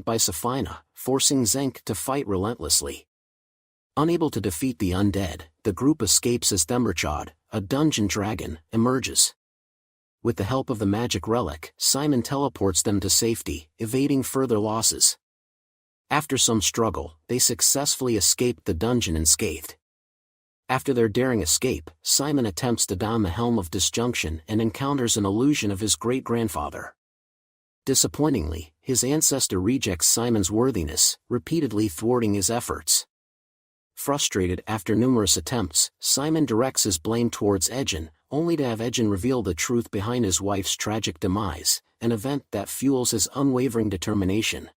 by Safina, forcing Zenk to fight relentlessly. Unable to defeat the undead, the group escapes as Themberchaud, a dungeon dragon, emerges. With the help of the magic relic, Simon teleports them to safety, evading further losses. After some struggle, they successfully escape the dungeon unscathed. After their daring escape, Simon attempts to don the Helm of Disjunction and encounters an illusion of his great-grandfather. Disappointingly, his ancestor rejects Simon's worthiness, repeatedly thwarting his efforts. Frustrated after numerous attempts, Simon directs his blame towards Ejin, only to have Ejin reveal the truth behind his wife's tragic demise, an event that fuels his unwavering determination.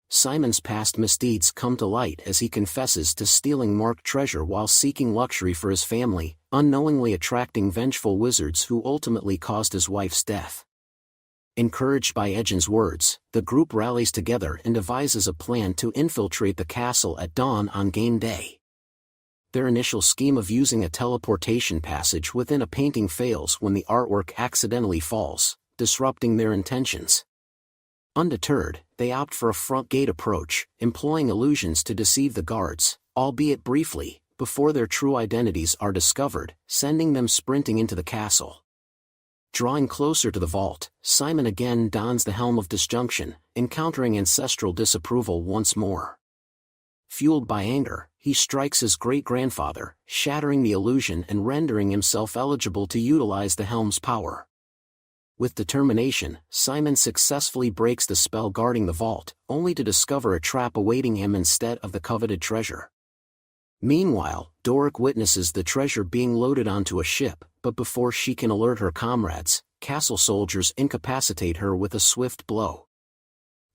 Simon's past misdeeds come to light as he confesses to stealing marked treasure while seeking luxury for his family, unknowingly attracting vengeful wizards who ultimately caused his wife's death. Encouraged by Ejin's words, the group rallies together and devises a plan to infiltrate the castle at dawn on game day. Their initial scheme of using a teleportation passage within a painting fails when the artwork accidentally falls, disrupting their intentions. Undeterred, they opt for a front gate approach, employing illusions to deceive the guards, albeit briefly, before their true identities are discovered, sending them sprinting into the castle. Drawing closer to the vault, Simon again dons the Helm of Disjunction, encountering ancestral disapproval once more. Fueled by anger, he strikes his great-grandfather, shattering the illusion and rendering himself eligible to utilize the helm's power. With determination, Simon successfully breaks the spell guarding the vault, only to discover a trap awaiting him instead of the coveted treasure. Meanwhile, Doric witnesses the treasure being loaded onto a ship, but before she can alert her comrades, castle soldiers incapacitate her with a swift blow.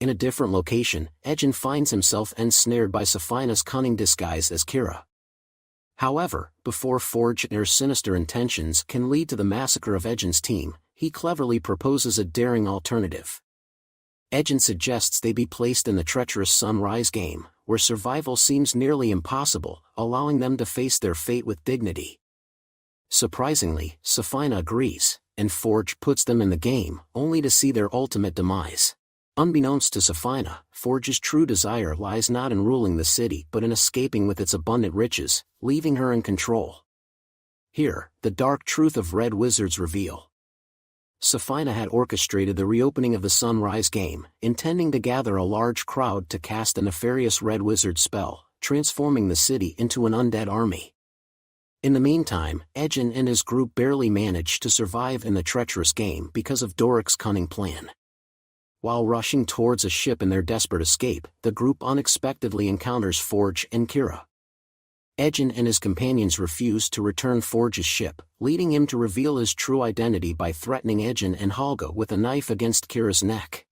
In a different location, Ejin finds himself ensnared by Safina's cunning disguise as Kira. However, before Forge's sinister intentions can lead to the massacre of Ejin's team, he cleverly proposes a daring alternative. Ejin suggests they be placed in the treacherous Sunrise game, where survival seems nearly impossible, allowing them to face their fate with dignity. Surprisingly, Safina agrees, and Forge puts them in the game, only to see their ultimate demise. Unbeknownst to Safina, Forge's true desire lies not in ruling the city but in escaping with its abundant riches, leaving her in control. Here, the dark truth of Red Wizards reveal. Safina had orchestrated the reopening of the Sunrise game, intending to gather a large crowd to cast a nefarious Red Wizard spell, transforming the city into an undead army. In the meantime, Ejin and his group barely managed to survive in the treacherous game because of Doric's cunning plan. While rushing towards a ship in their desperate escape, the group unexpectedly encounters Forge and Kira. Ejin and his companions refuse to return Forge's ship, leading him to reveal his true identity by threatening Ejin and Halga with a knife against Kira's neck.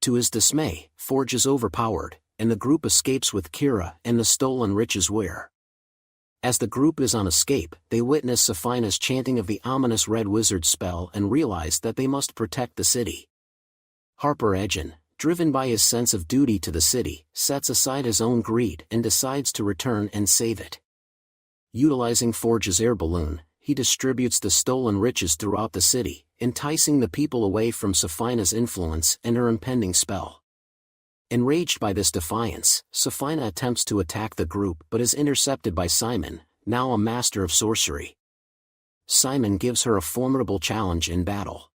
To his dismay, Forge is overpowered, and the group escapes with Kira and the stolen riches where. As the group is on escape, they witness Safina's chanting of the ominous Red Wizard spell and realize that they must protect the city. Harper Ejin, driven by his sense of duty to the city, sets aside his own greed and decides to return and save it. Utilizing Forge's air balloon, he distributes the stolen riches throughout the city, enticing the people away from Safina's influence and her impending spell. Enraged by this defiance, Safina attempts to attack the group but is intercepted by Simon, now a master of sorcery. Simon gives her a formidable challenge in battle.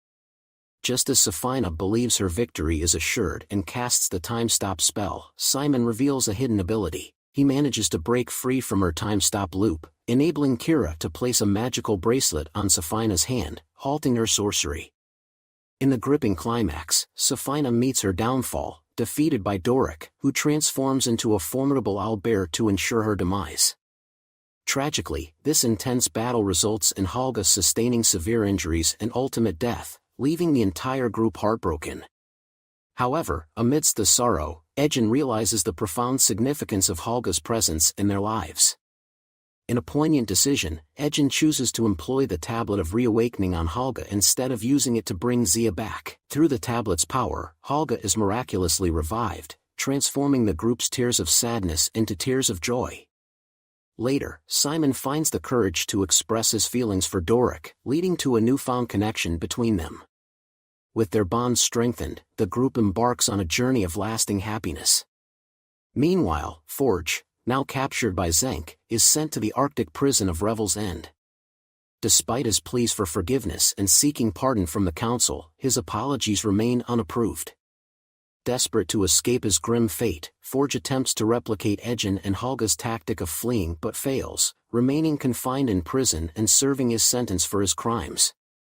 Just as Safina believes her victory is assured and casts the time stop spell, Simon reveals a hidden ability. He manages to break free from her time stop loop, enabling Kira to place a magical bracelet on Safina's hand, halting her sorcery. In the gripping climax, Safina meets her downfall, defeated by Doric, who transforms into a formidable owlbear to ensure her demise. Tragically, this intense battle results in Halga sustaining severe injuries and ultimate death, leaving the entire group heartbroken. However, amidst the sorrow, Ejin realizes the profound significance of Halga's presence in their lives. In a poignant decision, Ejin chooses to employ the Tablet of Reawakening on Halga instead of using it to bring Zia back. Through the tablet's power, Halga is miraculously revived, transforming the group's tears of sadness into tears of joy. Later, Simon finds the courage to express his feelings for Doric, leading to a newfound connection between them. With their bonds strengthened, the group embarks on a journey of lasting happiness. Meanwhile, Forge, now captured by Zenk, is sent to the Arctic prison of Revel's End. Despite his pleas for forgiveness and seeking pardon from the council, his apologies remain unapproved. Desperate to escape his grim fate, Forge attempts to replicate Edgen and Halga's tactic of fleeing but fails, remaining confined in prison and serving his sentence for his crimes.